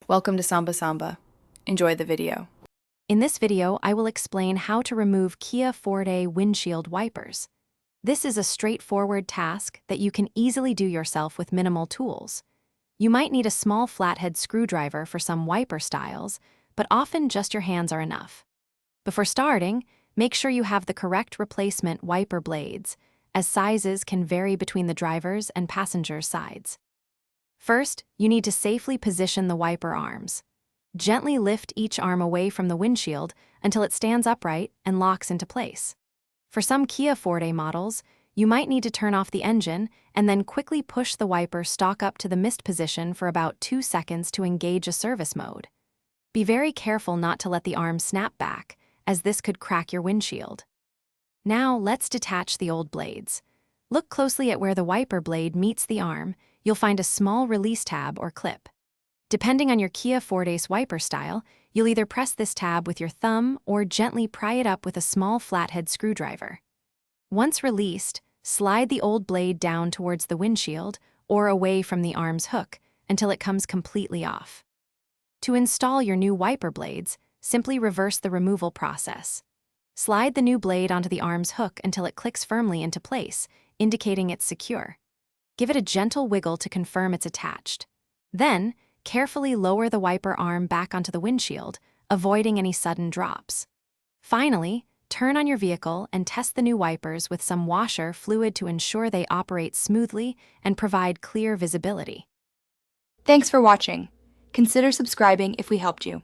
Welcome to Samba Samba. Enjoy the video. In this video, I will explain how to remove Kia Forte windshield wipers. This is a straightforward task that you can easily do yourself with minimal tools. You might need a small flathead screwdriver for some wiper styles, but often just your hands are enough. Before starting, make sure you have the correct replacement wiper blades, as sizes can vary between the driver's and passenger's sides. First, you need to safely position the wiper arms. Gently lift each arm away from the windshield until it stands upright and locks into place. For some Kia Forte models, you might need to turn off the engine and then quickly push the wiper stock up to the mist position for about 2 seconds to engage a service mode. Be very careful not to let the arm snap back, as this could crack your windshield. Now let's detach the old blades. Look closely at where the wiper blade meets the arm. You'll find a small release tab or clip. Depending on your Kia Forte's wiper style, you'll either press this tab with your thumb or gently pry it up with a small flathead screwdriver. Once released, slide the old blade down towards the windshield or away from the arm's hook until it comes completely off. To install your new wiper blades, simply reverse the removal process. Slide the new blade onto the arm's hook until it clicks firmly into place, indicating it's secure. Give it a gentle wiggle to confirm it's attached. Then, carefully lower the wiper arm back onto the windshield, avoiding any sudden drops. Finally, turn on your vehicle and test the new wipers with some washer fluid to ensure they operate smoothly and provide clear visibility. Thanks for watching. Consider subscribing if we helped you.